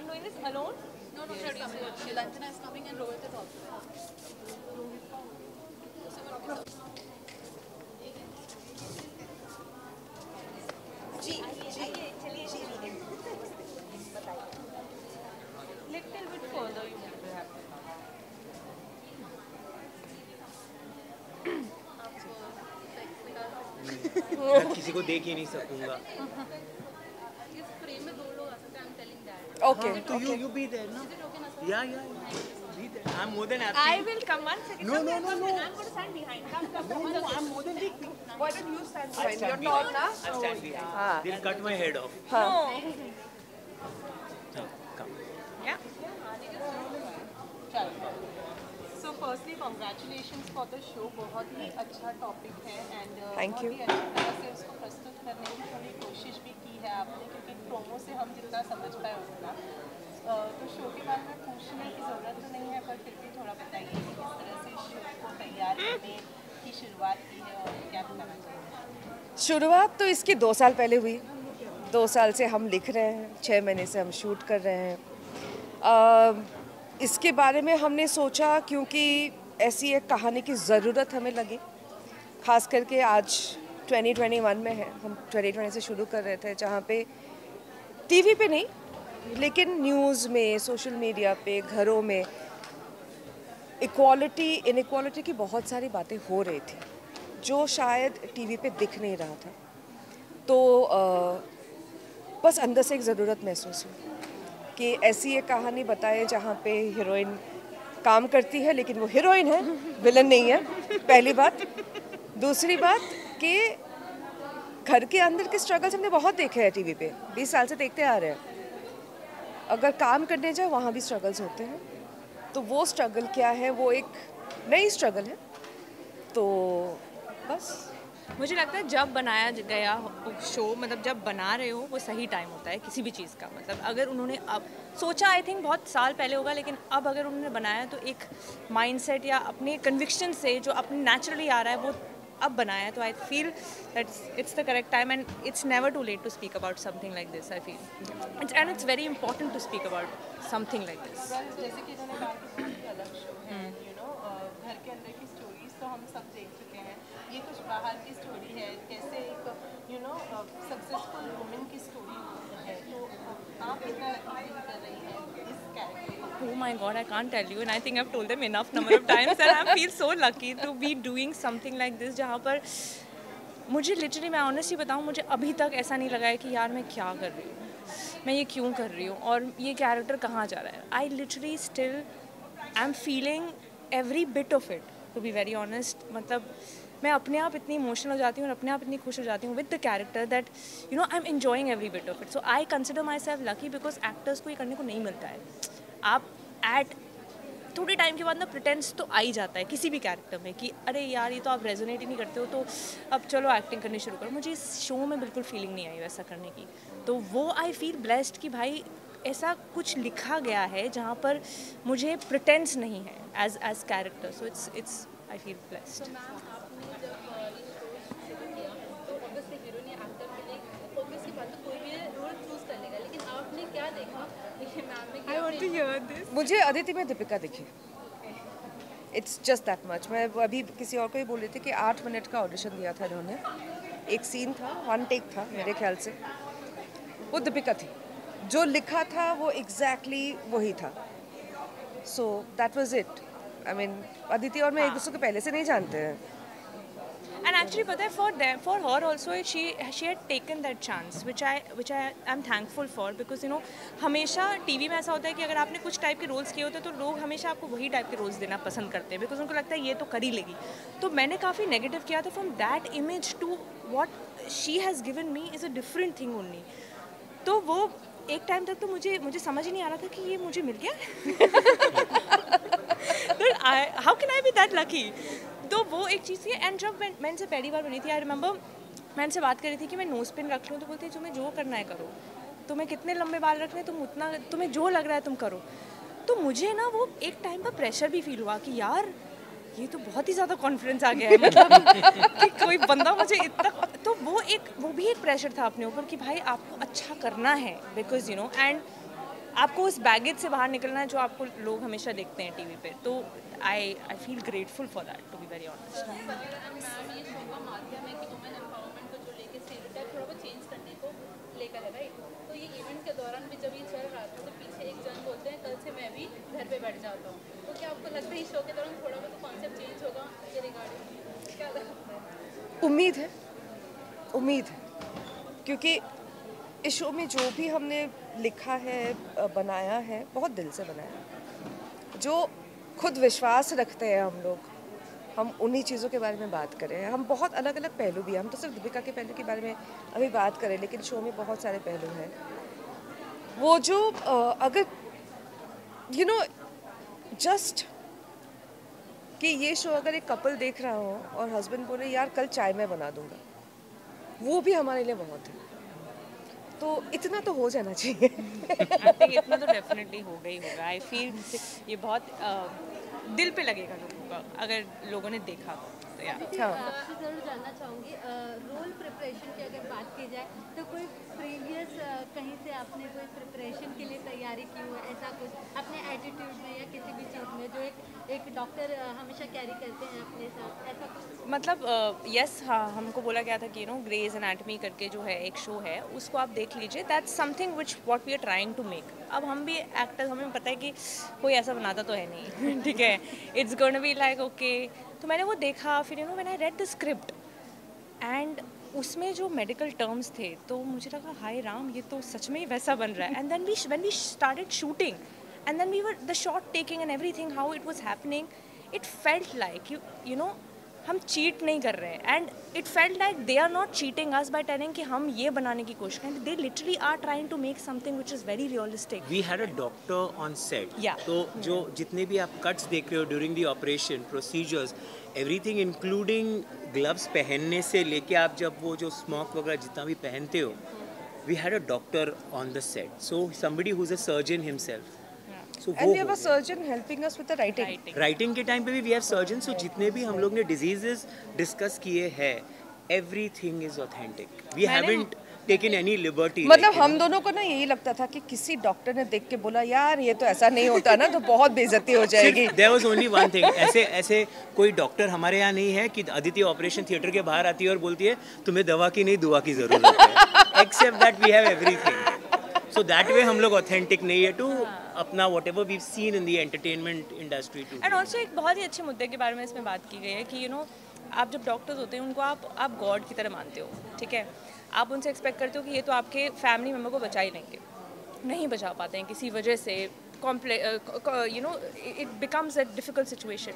doing this alone? No, no, Lanchana is coming and Rohit is also there. Little bit further you people have to come. मैं किसी को देख ही नहीं सकूंगा. इस फ्रेम में 2 लोग आ सकते हैं. I'm telling that. Okay. तो you be there ना. Yeah. Be there. I'm more than happy. I will come one second. No. I'm going to stand behind. Come. No, I'm more than happy. Why don't you stand I'll behind? You're stand tall, behind. na? I'll stand behind. हाँ. They'll cut my head off. No. Come. Yeah. So firstly, congratulations for the show. बहुत ही अच्छा topic है and Thank you. बहुत ही अच्छी तरह से उसको प्रस्तुत करने की थोड़ी कोशिश भी की है आपने, क्योंकि प्रोमो से हम जितना समझ पाए उतना. तो शो के बारे में पूछने की ज़रूरत तो नहीं है, पर फिर भी थोड़ा बताइए कि किस तरह से इस शो को तैयार करने की शुरुआत की है और क्या बताना चाहिए. शुरुआत तो इसकी 2 साल पहले हुई. 2 साल से हम लिख रहे हैं, 6 महीने से हम शूट कर रहे हैं. इसके बारे में हमने सोचा क्योंकि ऐसी एक कहानी की ज़रूरत हमें लगी, ख़ास करके आज 2021 में है. हम 2020 से शुरू कर रहे थे, जहाँ पे टीवी पे नहीं लेकिन न्यूज़ में, सोशल मीडिया पे, घरों में इनइक्वालिटी की बहुत सारी बातें हो रही थी जो शायद टीवी पे दिख नहीं रहा था. तो बस अंदर से एक ज़रूरत महसूस हुई कि ऐसी एक कहानी बताए जहाँ पे हीरोइन काम करती है लेकिन वो हीरोइन है, विलन नहीं है. पहली बात. दूसरी बात कि घर के अंदर के स्ट्रगल्स हमने बहुत देखे हैं टीवी पे, 20 साल से देखते आ रहे हैं. अगर काम करने जाए वहाँ भी स्ट्रगल्स होते हैं. तो वो स्ट्रगल क्या है, वो एक नई स्ट्रगल है. तो बस मुझे लगता है जब बनाया गया शो, मतलब जब बना रहे हो वो सही टाइम होता है किसी भी चीज़ का. मतलब अगर उन्होंने अब सोचा, आई थिंक बहुत साल पहले होगा, लेकिन अब अगर उन्होंने बनाया तो एक माइंडसेट या अपने कन्विक्शन से जो अपने नेचुरली आ रहा है वो अब बनाया है. तो I feel that it's the correct time and it's never too late to speak about something like this. I feel and it's very important to speak about something like this. जैसे कि इन्होंने कहा कि बहुत ही अलग शो है, घर के अंदर की स्टोरीज तो हम सब देख चुके हैं, ये कुछ बाहर की स्टोरी है, कैसे एक सक्सेसफुल वुमेन की स्टोरी है. तो आप इतना फील कर रही हैं इस character. Oh my God, I can't tell you, and I think I've told them enough number of times, and I feel so lucky to be doing something like this, जहाँ पर मुझे लिटरली, मैं honestly बताऊँ, मुझे अभी तक ऐसा नहीं लगा है कि यार मैं क्या कर रही हूँ, मैं ये क्यों कर रही हूँ और ये कैरेक्टर कहाँ जा रहा है. I literally still I am feeling every bit of it, to be very honest. मतलब मैं अपने आप इतनी इमोशनल हो जाती हूँ और अपने आप इतनी खुश हो जाती हूँ with the character that I am enjoying every bit of it. So I consider my self lucky because actors को ये करने को नहीं मिलता है. आप एट थोड़े टाइम के बाद ना प्रिटेंस तो आ ही जाता है किसी भी कैरेक्टर में कि अरे यार ये तो आप रेजोनेट ही नहीं करते हो, तो अब चलो एक्टिंग करनी शुरू करो. मुझे इस शो में बिल्कुल फीलिंग नहीं आई वैसा करने की. तो वो आई फील ब्लेस्ड कि भाई ऐसा कुछ लिखा गया है जहाँ पर मुझे प्रिटेंस नहीं है as character. So it's I feel blessed. मुझे अदिति में दीपिका दिखी. It's just that much. मैं अभी किसी और को ही बोल रही थी कि 8 मिनट का ऑडिशन दिया था इन्होंने. एक सीन था, 1 टेक था मेरे ख्याल से. वो दीपिका थी. जो लिखा था वो एग्जैक्टली वही था. So that was it. I mean Aditi और मैं एक दूसरे को पहले से नहीं जानते हैं. And actually, पता है for her also she had taken that chance, which I am thankful for, because हमेशा टीवी में ऐसा होता है कि अगर आपने कुछ टाइप के रोल्स किए होते हैं तो लोग हमेशा आपको वही टाइप के रोल्स देना पसंद करते हैं, बिकॉज उनको लगता है ये तो कर ही लेगी. तो मैंने काफ़ी नेगेटिव किया था. From that image to what she has given me is a different thing only. तो वो एक टाइम तक तो मुझे समझ ही नहीं आ रहा था कि ये मुझे मिल गया. How can I be that lucky. तो वो एक चीज़ थी. एंड जब मैं इनसे पहली बार बनी थी, आई रिमेंबर मैं इनसे बात कर रही थी कि मैं नोज पिन रख लूँ, तो बोलती तुम्हें जो करना है करो, तुम्हें कितने लंबे बाल रखने तुम उतना, तुम्हें जो लग रहा है तुम करो. तो मुझे ना वो एक टाइम पर प्रेशर भी फील हुआ कि यार ये तो बहुत ही ज़्यादा कॉन्फिडेंस आ गया है, मतलब कि कोई बंदा मुझे इतना. तो वो भी एक प्रेशर था अपने ऊपर कि भाई आपको अच्छा करना है, बिकॉज एंड आपको उस बैगेज से बाहर निकलना है जो आपको लोग हमेशा देखते हैं टीवी पे, तो I feel grateful for that, to be very honest. Ma'am ये शो का माध्यम है कि वुमेन एम्पावरमेंट को जो लेके स्टेरियोटाइप थोड़ा बहुत चेंज करने को लेकर है, राइट? तो ये इवेंट के दौरान भी जब ये चल रहा था तो पीछे एक जन बोलते हैं कल से मैं भी घर पे बैठ जाता हूँ, तो क्या आपको लगता है इस शो के दौरान थोड़ा बहुत कॉन्सेप्ट चेंज होगा ये रिगार्डिंग? क्या लगता है? उम्मीद है क्योंकि इस शो में जो भी हमने लिखा है, बनाया है, बहुत दिल से बनाया है। जो खुद विश्वास रखते हैं हम लोग, हम उन्हीं चीज़ों के बारे में बात करें। हम बहुत अलग अलग पहलू भी हैं, हम तो सिर्फ दीपिका के पहलू के बारे में अभी बात करें, लेकिन शो में बहुत सारे पहलू हैं। वो जो अगर जस्ट कि ये शो अगर एक कपल देख रहा हो और हस्बैंड बोले यार कल चाय मैं बना दूंगा, वो भी हमारे लिए बहुत है। तो इतना तो हो जाना चाहिए। आई थिंक इतना तो डेफिनेटली होगा ही होगा। आई फील ये बहुत दिल पे लगेगा लोगों का अगर लोगों ने देखा तो यार। आपसे ज़रूर जानना चाहूँगी, रोल प्रिपरेशन की अगर बात की जाए तो कोई प्रीवियस कहीं से आपने कोई प्रिपरेशन के लिए तैयारी की हो, ऐसा कुछ अपने एटीट्यूड में या किसी भी चीज़ में जो एक डॉक्टर हमेशा कैरी करते हैं अपने साथ, ऐसा कुछ? मतलब यस, हाँ, हमको बोला गया था कि ग्रेज एनाटमी करके जो है एक शो है, उसको आप देख लीजिए। That's something which what we are trying to make. अब हम भी एक्टर्स, हमें पता है कि कोई ऐसा बनाता तो है नहीं। ठीक है, it's gonna be like okay. तो मैंने वो देखा, फिर when I read the script and उसमें जो मेडिकल टर्म्स थे तो मुझे लगा हाय राम, ये तो सच में ही वैसा बन रहा है। And then when we started shooting and then we were the shot taking and everything, how it was happening, it felt like you know हम चीट नहीं कर रहे हैं, and it felt like they are not cheating us by telling कि हम ये बनाने की कोशिश करें। They literally are trying to make something which is very realistic. We had a doctor on set, Yeah. तो जो जितने भी आप कट्स देख रहे हो during the operation procedures, everything including gloves पहनने से लेके आप जब वो जो स्मोक वगैरह जितना भी पहनते हो, we had a doctor on the set, so somebody who is a surgeon himself. So, And we have a surgeon helping us with the writing. Writing के टाइम पे भी वी हैव सर्जन। सो जितने भी हम लोग ने डिजीजेस डिस्कस किए हैं, everything is authentic. We haven't taken any liberty. मतलब हम दोनों को ना यही लगता था कि किसी डॉक्टर ने देख के बोला यार ये तो ऐसा नहीं होता ना, तो बहुत बेइज्जती हो जाएगी। There was only one thing, ऐसे कोई डॉक्टर हमारे यहाँ नहीं है कि अदिति ऑपरेशन थिएटर के बाहर आती है और बोलती है तुम्हें दवा की नहीं दुआ की जरूरत है। Except that we have everything. So that way हम लोग ऑथेंटिक नहीं है टू अपना whatever we've seen in the entertainment industry too. And also एक बहुत ही अच्छे मुद्दे के बारे में इसमें बात की गई है कि आप जब डॉक्टर्स होते हैं उनको आप गॉड की तरह मानते हो। ठीक है, आप उनसे एक्सपेक्ट करते हो कि ये तो आपके फैमिली मेम्बर को बचा ही लेंगे, नहीं बचा पाते हैं किसी वजह से, it becomes a difficult situation.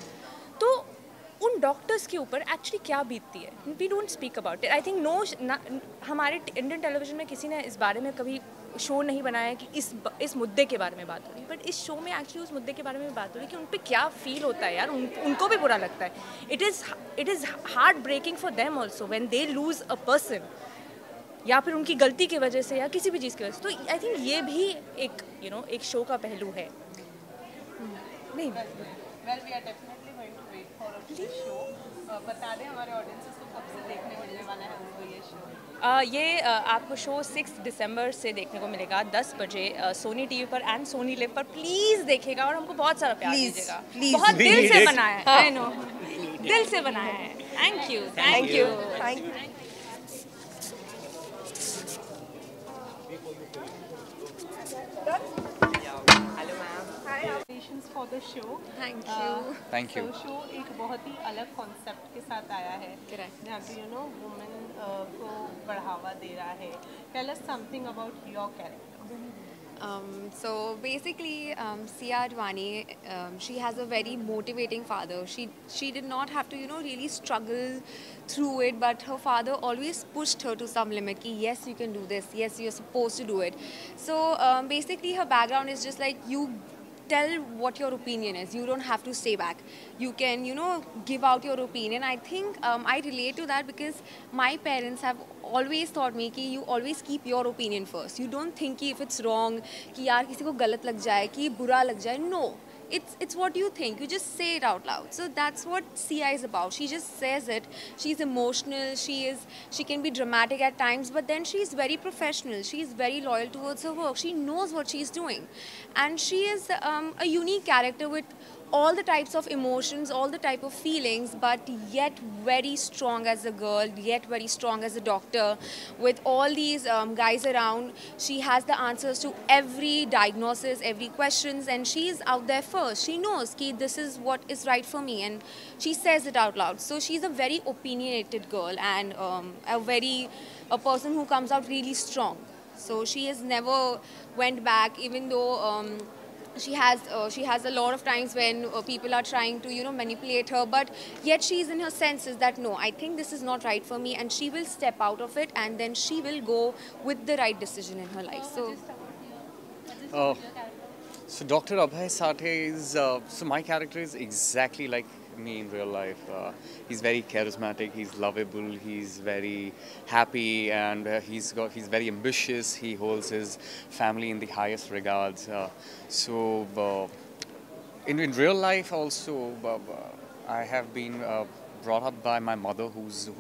तो उन डॉक्टर्स के ऊपर एक्चुअली क्या बीतती है, we don't speak about it. I think हमारे इंडियन टेलीविजन में किसी ने इस बारे में कभी शो नहीं बनाया है कि इस मुद्दे के बारे में बात हो रही, बट इस शो में एक्चुअली उस मुद्दे के बारे में बात हो रही कि उन पे क्या फील होता है यार, उनको भी बुरा लगता है। It is heart breaking for them also when they lose a person, या फिर उनकी गलती की वजह से या किसी भी चीज़ की वजह से। तो आई थिंक ये भी एक शो का पहलू है। नहीं, well we are definitely going to wait for a show. बता दें हमारे ऑडियंसेस को कब से देखने मिलने वाला है हमको ये शो? ये आपको शो 6 दिसंबर से देखने को मिलेगा 10 बजे सोनी टीवी पर एंड सोनी लिव पर। प्लीज़ देखिएगा और हमको बहुत सारा प्यार Please, दीजिएगा। please. बहुत We दिल need से it. बनाया है, आई नो, दिल से बनाया है। Thank you, thank you, thank you. Congratulations for the show. Thank you. Thank you. तो शो एक बहुत ही अलग कॉन्सेप्ट के साथ आया है, Correct. जहाँ पे वुमेन को बढ़ावा दे रहा है। Tell us something about your character. So basically, Sia Advani, she has a very motivating father. She did not have to, really struggle through it, but her father always pushed her to some limit. Ki, yes, you can do this. Yes, you're supposed to do it. So basically, her background is just like you tell what your opinion is. You don't have to stay back. You can, give out your opinion. I think I relate to that because my parents have always taught me कि you always keep your opinion first. You don't think कि if it's wrong, कि यार किसी को गलत लग जाए, कि बुरा लग जाए. No. it's what you think. You just say it out loud. So that's what Sia is about. She just says it. She's emotional. She can be dramatic at times, but then she's very professional. She's very loyal towards her work. She knows what she's doing, and she is a unique character with all the types of emotions, all the type of feelings, but yet very strong as a girl, yet very strong as a doctor. With all these guys around, she has the answers to every diagnosis, every questions, and she is out there first. She knows that this is what is right for me, and she says it out loud. So she's a very opinionated girl, and a person who comes out really strong. So she has never went back, even though she has a lot of times when people are trying to manipulate her, but yet she's in her senses that no, I think this is not right for me, and she will step out of it, and then she will go with the right decision in her life. So Dr. Abhay Sathe is so my character is exactly like me in real life. He's very charismatic, he's lovable, he's very happy, and he's very ambitious. He holds his family in the highest regards. In real life also, I have been brought up by my mother, who's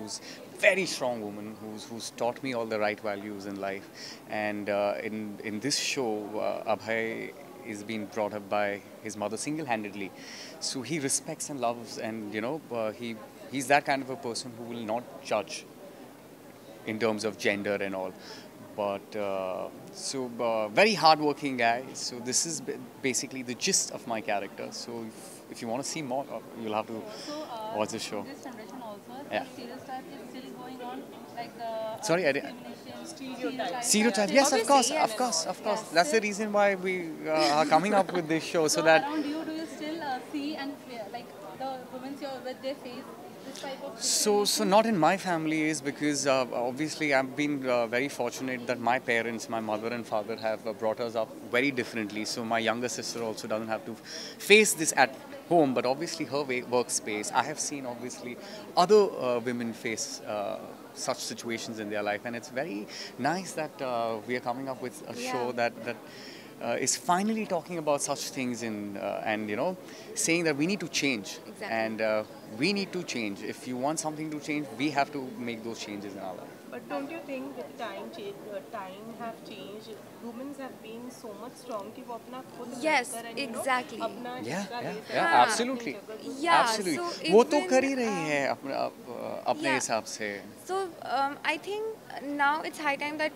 very strong woman, who's taught me all the right values in life. And in this show, Abhay is being brought up by his mother single-handedly. So he respects and loves, and he's that kind of a person who will not judge in terms of gender and all. But very hardworking guy. So this is basically the gist of my character. So if you want to see more, you'll have to watch the show. This generation also, Yeah. the stereotype is still going on, like the Sorry, I didn't. Stereotype. Yes, of course, of course, of course. That's the reason why we are coming up with this show, so that. Around you, do you still see and fear, like the women with their face, this type of So not in my family is because obviously I've been very fortunate that my parents, my mother and father have brought us up very differently. So my younger sister also doesn't have to face this at home, but obviously her workspace. I have seen obviously other women face such situations in their life, and it's very nice that we are coming up with a show that is finally talking about such things and saying that we need to change. Exactly. And we need to change. If you want something to change, we have to make those changes in our life. But don't you think with time have changed, women have been so much strong कि वो अपना खुद Yes, लड़कर and, exactly. अपना हिस्सा ले सकते Yeah, हैं absolutely. अपनी जगह। Yeah, Absolutely. so वो तो even, कर ही रही है अपने yeah. हिसाब से. So I think now it's high time that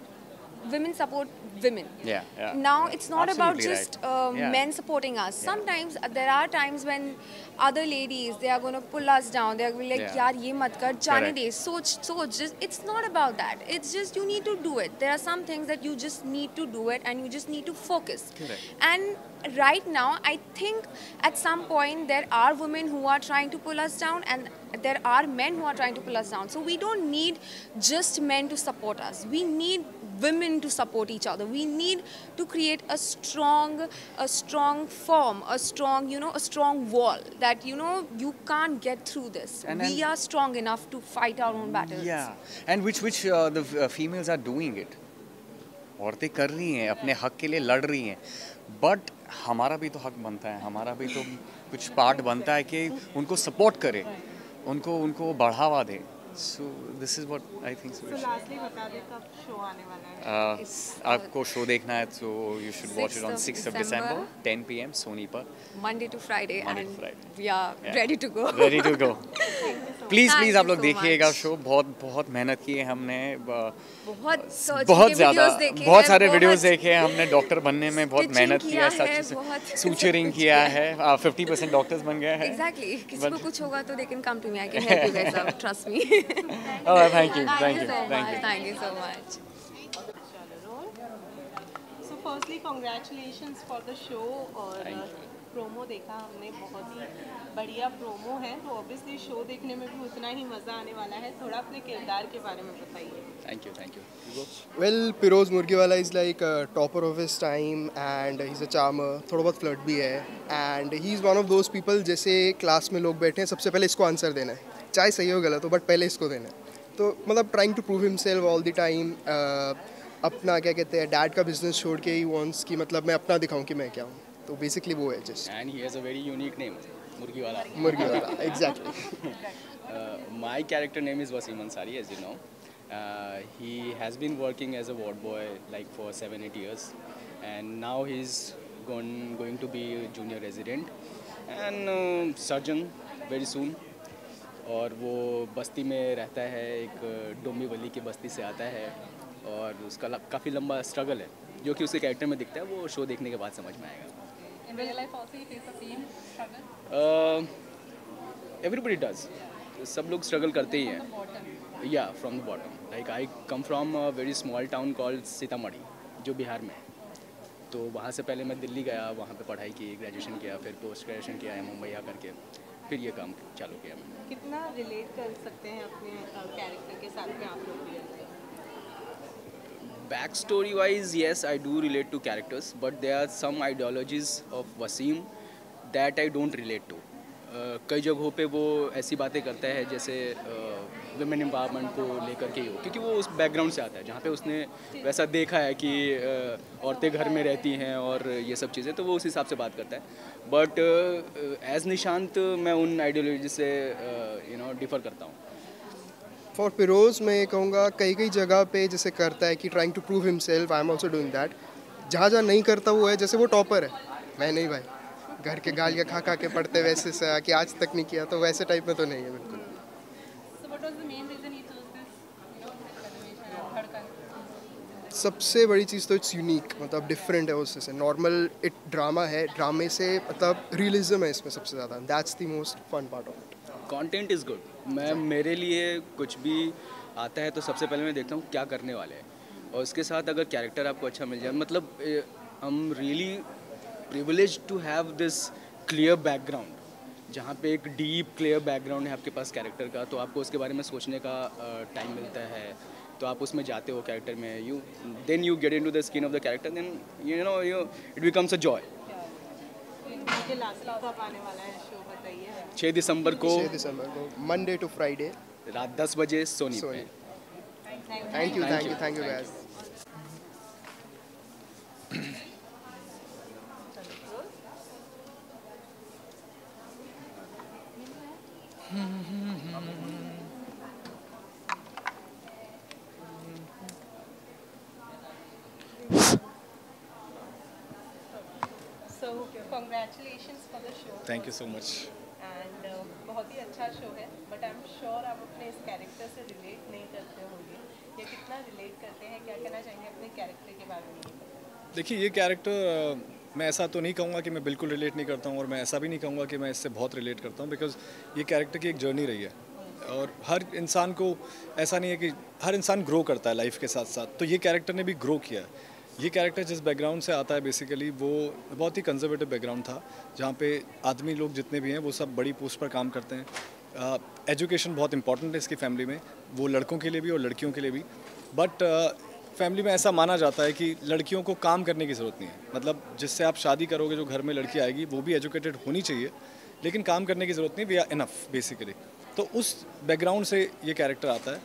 women support women. Yeah. Now it's not about Absolutely just right. Yeah. men supporting us. Sometimes there are times when other ladies, they are going to pull us down. They're going to be like, Yeah. yaar ye mat kar, jaane Correct. de. Soch. Just, it's not about that. It's just you need to do it. There are some things that you just need to do it, and you just need to focus. Correct. And right now, I think at some point there are women who are trying to pull us down, and there are men who are trying to pull us down. So we don't need just men to support us. We need women to support each other. We need to create a strong form, a strong wall that you can't get through this. And we are strong enough to fight our own battles. Yeah. And which the females are doing it. औरतें कर रही हैं, अपने हक के लिए लड़ रही हैं. But हमारा भी तो हक बनता है, हमारा भी तो कुछ पार्ट बनता है कि उनको सपोर्ट करे, उनको बढ़ावा दे. So this is what I think. So lastly बता दे कब शो आने वाला है? आपको शो देखना है तो you should watch it on 6th of December, 10 p.m. Sony पर. Monday to Friday, Monday to and Friday. we are ready to go. Ready to go. Please Thank आप you लोग so देखिएगा much. शो. बहुत मेहनत की है हमने. बहुत ज़्यादा देखे बहुत हैं, सारे बहुत वीडियोस देखे हैं हमने. डॉक्टर बनने में बहुत Stitching मेहनत की किया है. है, सच बहुत सूचरिंग किया है. 50% डॉक्टर्स बन गए हैं. Exactly. किसी को But- कुछ होगा तो they can come to me. I can help you guys out. Trust me. Thank you. Thank you so much. So firstly congratulations for the show और Thank you. प्रोमो देखा हमने, बहुत ही बढ़िया प्रोमो है. तो ऑब्वियसली शो देखने में भी उतना ही मज़ा आने वाला है. थोड़ा अपने किरदार के बारे में बताइए. Thank you. Well, Piroz Murgiwala is like a topper of his time and he's a charmer. थोड़ा बहुत फ्लर्ट भी है and he's one of those people जैसे क्लास में लोग बैठे हैं, सबसे पहले इसको आंसर देना है, चाहे सही हो गलत हो, बट पहले इसको देना है. तो मतलब trying to prove himself all the time. अपना क्या कहते हैं, डैड का बिजनेस छोड़ के ही वॉन्ट्स कि मतलब मैं अपना दिखाऊं कि मैं क्या हूँ. तो बेसिकली वो है just And he has a very unique name, Murgiwala. मुर्गी वाला exactly. My character name is Wasim Ansari, as you know. He has been working as a ward boy like for 7-8 years, and now he's going to be a junior resident and surgeon very soon. और वो बस्ती में रहता है, एक डोमी वली की बस्ती से आता है, और उसका काफ़ी लंबा स्ट्रगल है जो कि उसके कैरेक्टर में दिखता है. वो शो देखने के बाद समझ में आएगा. In real life also you face the same struggle? Everybody does. सब लोग स्ट्रगल करते ही हैं. या from the bottom. Like I come from a very small town called Sitamarhi, जो बिहार में है. तो वहाँ से पहले मैं दिल्ली गया, वहाँ पे पढ़ाई की, ग्रेजुएशन किया, फिर पोस्ट ग्रेजुएशन किया है मुंबई आकर के, फिर ये काम चालू किया मैंने. कितना रिलेट कर सकते हैं अपने कैरेक्टर के साथ में आप लोग भी? Back story wise, yes, I do relate to characters, but there are some ideologies of Wasim that I don't relate to. कई जगहों पे वो ऐसी बातें करता है जैसे वुमेन एम्पावरमेंट को लेकर के ही हो, क्योंकि वो उस बैकग्राउंड से आता है जहाँ पे उसने वैसा देखा है कि औरतें घर में रहती हैं और ये सब चीज़ें, तो वो उस हिसाब से बात करता है. बट एज निशांत मैं उन आइडियोलॉजी से डिफ़र करता हूँ. फॉर फिरोज मैं ये कहूँगा कई कई जगह पे जैसे करता है कि trying to prove himself. I am also doing that. जहाँ जहाँ नहीं करता वो है, जैसे वो टॉपर है, मैं नहीं भाई, घर के गालियाँ खा के पढ़ते वैसे से कि आज तक नहीं किया, तो वैसे टाइप में तो नहीं है बिल्कुल. So what was the main reason you chose this, animation and धड़कन? सबसे बड़ी चीज़ तो इट्स यूनिक, मतलब डिफरेंट है उससे. नॉर्मल इट ड्रामा है, ड्रामे से मतलब रियलिज्म है इसमें सबसे ज़्यादा. That's the most fun part of it. Content is good. मैं मेरे लिए कुछ भी आता है तो सबसे पहले मैं देखता हूँ क्या करने वाले हैं, और उसके साथ अगर कैरेक्टर आपको अच्छा मिल जाए, मतलब I am really privilege to have this clear background, जहाँ पे एक डीप क्लियर बैकग्राउंड है आपके पास कैरेक्टर का, तो आपको उसके बारे में सोचने का टाइम मिलता है, तो आप उसमें जाते हो कैरेक्टर में, then you get into the skin of the character, then it becomes a joy. मुझे लास्ट कब आने वाला है शो बताइए? 6 दिसंबर को मंडे टू फ्राइडे रात 10 बजे सोनी पे. Thank you guys. So congratulations for the show. Thank you so much. And बहुत ही अच्छा शो है, बट आई एम श्योर आप अपने इस कैरेक्टर से रिलेट नहीं करते होंगे, या कितना रिलेट करते हैं? क्या कहना चाहेंगे अपने कैरेक्टर के बारे में? देखिए, ये कैरेक्टर मैं ऐसा तो नहीं कहूँगा कि मैं बिल्कुल रिलेट नहीं करता हूँ, और मैं ऐसा भी नहीं कहूँगा कि मैं इससे बहुत रिलेट करता हूँ, बिकॉज ये कैरेक्टर की एक जर्नी रही है, और हर इंसान को ऐसा नहीं है कि हर इंसान ग्रो करता है लाइफ के साथ साथ, तो ये कैरेक्टर ने भी ग्रो किया है. ये कैरेक्टर जिस बैकग्राउंड से आता है बेसिकली वो बहुत ही कंजर्वेटिव बैकग्राउंड था, जहाँ पे आदमी लोग जितने भी हैं वो सब बड़ी पोस्ट पर काम करते हैं. एजुकेशन बहुत इंपॉर्टेंट है इसकी फैमिली में, वो लड़कों के लिए भी और लड़कियों के लिए भी. बट फैमिली में ऐसा माना जाता है कि लड़कियों को काम करने की ज़रूरत नहीं है, मतलब जिससे आप शादी करोगे, जो घर में लड़की आएगी वो भी एजुकेटेड होनी चाहिए, लेकिन काम करने की ज़रूरत नहीं, वी आर इनफ बेसिकली. तो उस बैकग्राउंड से ये कैरेक्टर आता है.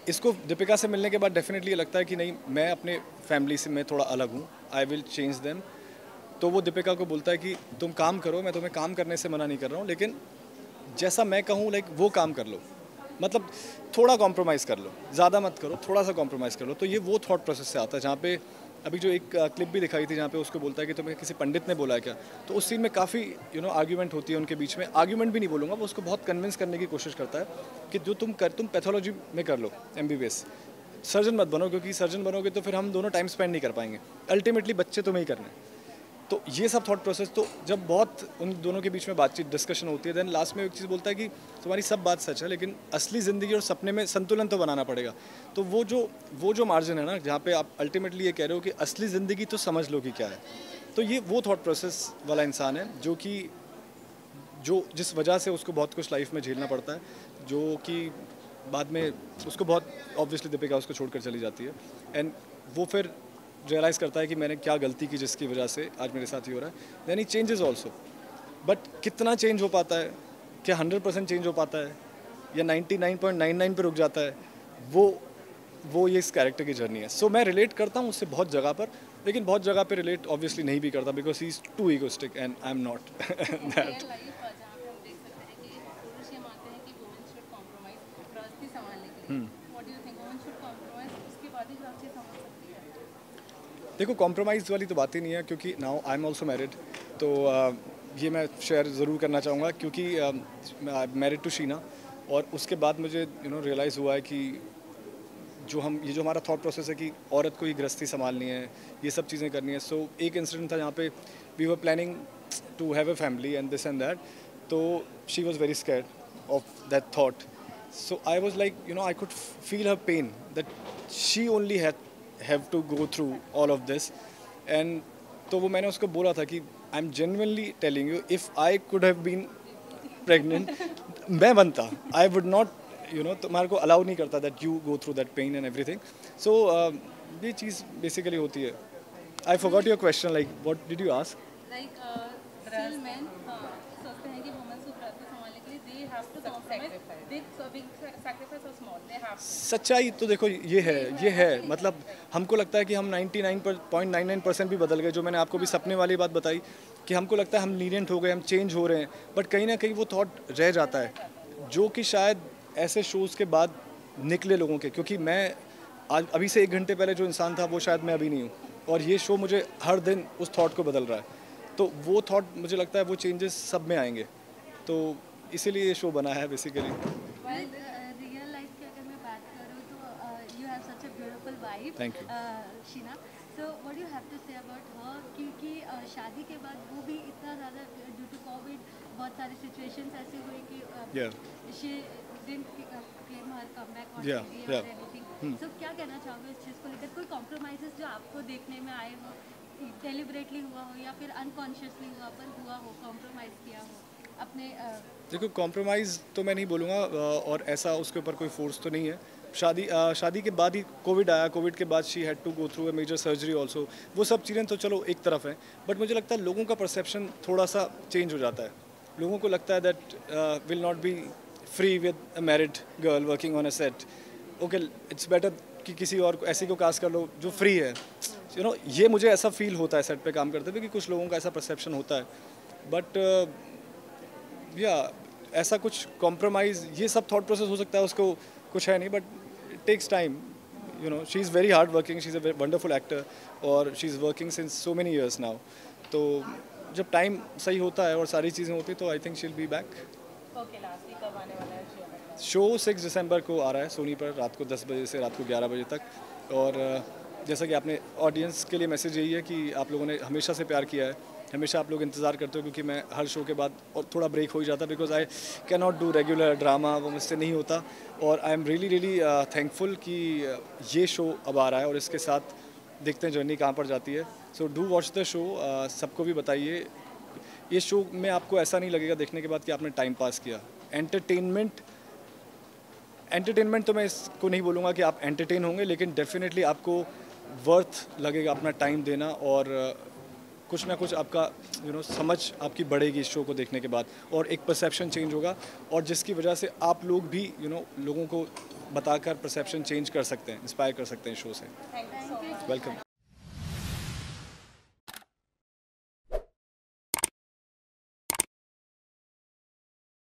इसको दीपिका से मिलने के बाद डेफिनेटली ये लगता है कि नहीं, मैं अपने फैमिली से मैं थोड़ा अलग हूँ, आई विल चेंज देम. तो वो दीपिका को बोलता है कि तुम काम करो, मैं तुम्हें काम करने से मना नहीं कर रहा हूँ, लेकिन जैसा मैं कहूँ लाइक वो काम कर लो, मतलब थोड़ा कॉम्प्रोमाइज़ कर लो, ज़्यादा मत करो, थोड़ा सा कॉम्प्रोमाइज़ कर लो. तो ये वो थॉट प्रोसेस से आता है, जहाँ पे अभी जो एक क्लिप भी दिखाई थी जहाँ पे उसको बोलता है कि तुम्हें किसी पंडित ने बोला है क्या, तो उस सीन में काफ़ी आर्ग्यूमेंट होती है उनके बीच में. आर्ग्यूमेंट भी नहीं बोलूँगा, वो उसको बहुत कन्विंस करने की कोशिश करता है कि जो तुम पैथोलॉजी में कर लो MBBS, सर्जन मत बनो, क्योंकि सर्जन बनोगे तो फिर हम दोनों टाइम स्पेंड नहीं कर पाएंगे, अल्टीमेटली बच्चे तुम्हें ही करने हैं. तो ये सब थॉट प्रोसेस, तो जब बहुत उन दोनों के बीच में बातचीत डिस्कशन होती है, देन लास्ट में एक चीज़ बोलता है कि तुम्हारी सब बात सच है, लेकिन असली ज़िंदगी और सपने में संतुलन तो बनाना पड़ेगा. तो वो जो मार्जिन है ना, जहाँ पे आप अल्टीमेटली ये कह रहे हो कि असली ज़िंदगी तो समझ लो कि क्या है, तो ये वो थॉट प्रोसेस वाला इंसान है जो जिस वजह से उसको बहुत कुछ लाइफ में झेलना पड़ता है, जो कि बाद में उसको बहुत ऑब्वियसली दीपिका उसको छोड़कर चली जाती है, एंड वो फिर रियलाइज़ करता है कि मैंने क्या गलती की जिसकी वजह से आज मेरे साथ ही हो रहा है. Then he changes also, but कितना चेंज हो पाता है, क्या 100% चेंज हो पाता है या 99.99 पे रुक जाता है, वो ये इस कैरेक्टर की जर्नी है. सो मैं रिलेट करता हूँ उससे बहुत जगह पर, लेकिन बहुत जगह पे रिलेट ऑब्वियसली नहीं भी करता because he is too egoistic and I am not that. जहाँ पे हम देख सकते हैं कि पुरुष ये मानते हैं कि वुमेन शुड कॉम्प्रोमाइज गृहस्थी संभालने के लिए। What do you think, women should compromise उसके बाद ही गृहस्थी संभाल सकती है? देखो कॉम्प्रोमाइज़ वाली तो बात ही नहीं है क्योंकि now I am also married, तो ये मैं शेयर ज़रूर करना चाहूँगा क्योंकि मैरिड टू शीना, और उसके बाद मुझे रियलाइज़ हुआ है कि ये जो हमारा थॉट प्रोसेस है कि औरत को ही गृहस्थी संभालनी है, ये सब चीज़ें करनी है। सो एक इंसिडेंट था जहाँ पे we were planning to have a family and this and that, तो she was very scared of that thought. So I was like I could feel her pain that she only have to go through all of this, and तो वो मैंने उसको बोला था कि I am genuinely telling you, if I could have been pregnant मैं बनता, I would not तुम्हारे को अलाउ नहीं करता that you go through that pain and everything. So ये चीज़ बेसिकली होती है। I forgot your question, like what did you ask? Like still men सोचते हैं कि वुमेन को गृहस्थी संभालने के लिए they have to compromise big sacrifice और स्मॉल, दे हैव टू। सच्चाई तो देखो ये है मतलब हमको लगता है कि हम 99.99% भी बदल गए, जो मैंने आपको भी सपने वाली बात बताई कि हमको लगता है हम लीनियंट हो गए, हम चेंज हो रहे हैं, बट कहीं ना कहीं वो थॉट रह जाता है जो कि शायद ऐसे शोज़ के बाद निकले लोगों के, क्योंकि मैं आज अभी से 1 घंटे पहले जो इंसान था वो शायद मैं अभी नहीं हूँ, और ये शो मुझे हर दिन उस थॉट को बदल रहा है। तो वो थॉट मुझे लगता है वो चेंजेस सब में आएंगे, तो इसीलिए ये शो बना है बेसिकली। रियल लाइफ की अगर मैं बात करूँ तो you have such a beautiful wife Thank you. Sheena, so what you have to say about her, क्योंकि शादी के बाद वो भी इतना ज़्यादा ड्यू टू कोविड बहुत सारी सिचुएशंस ऐसे हुए कि she didn't claim her comeback और एवरीथिंग। सो क्या कहना चाहोगे इस चीज़ को लेकर? कोई कॉम्प्रोमाइजेस जो आपको देखने में आए हो, डेलिबरेटली हुआ हो या फिर अनकॉन्शियसली हुआ हो, कॉम्प्रोमाइज़ किया हो अपने? देखो कॉम्प्रोमाइज़ तो मैं नहीं बोलूँगा, और ऐसा उसके ऊपर कोई फोर्स तो नहीं है। शादी के बाद ही कोविड आया, कोविड के बाद she had to go through a major surgery also. वो सब चीज़ें तो चलो एक तरफ हैं, बट मुझे लगता है लोगों का परसेप्शन थोड़ा सा चेंज हो जाता है। लोगों को लगता है that will not be free with a married girl working on a set, okay it's better कि किसी और को ऐसी को कास्ट कर लो जो फ्री है। ये मुझे ऐसा फील होता है सेट पे काम करते हुए कि कुछ लोगों का ऐसा परसेप्शन होता है, बट ऐसा कुछ कॉम्प्रोमाइज़ ये सब थॉट प्रोसेस हो सकता है, उसको कुछ है नहीं, but it takes time. She is very hard working, she is a wonderful actor, और she is working since so many years now. तो जब टाइम सही होता है और सारी चीज़ें होती तो I think she will be back. Okay, lastly कब आने वाला है शो? 6 दिसंबर को आ रहा है सोनी पर, रात को 10 बजे से रात को 11 बजे तक। और जैसा कि आपने ऑडियंस के लिए मैसेज यही है कि आप लोगों ने हमेशा से प्यार किया है, हमेशा आप लोग इंतज़ार करते हो, क्योंकि मैं हर शो के बाद और थोड़ा ब्रेक हो ही जाता because I can not do regular drama, वो मुझसे नहीं होता। और आई एम रियली थैंकफुल कि ये शो अब आ रहा है, और इसके साथ देखते हैं जर्नी कहाँ पर जाती है। So do watch the show, सबको भी बताइए। ये शो में आपको ऐसा नहीं लगेगा देखने के बाद कि आपने टाइम पास किया। एंटरटेनमेंट तो मैं इसको नहीं बोलूँगा कि आप एंटरटेन होंगे, लेकिन डेफिनेटली आपको वर्थ लगेगा अपना टाइम देना, और कुछ ना कुछ आपका समझ आपकी बढ़ेगी इस शो को देखने के बाद, और एक परसेप्शन चेंज होगा, और जिसकी वजह से आप लोग भी लोगों को बताकर परसेप्शन चेंज कर सकते हैं, इंस्पायर कर सकते हैं शो से। वेलकम।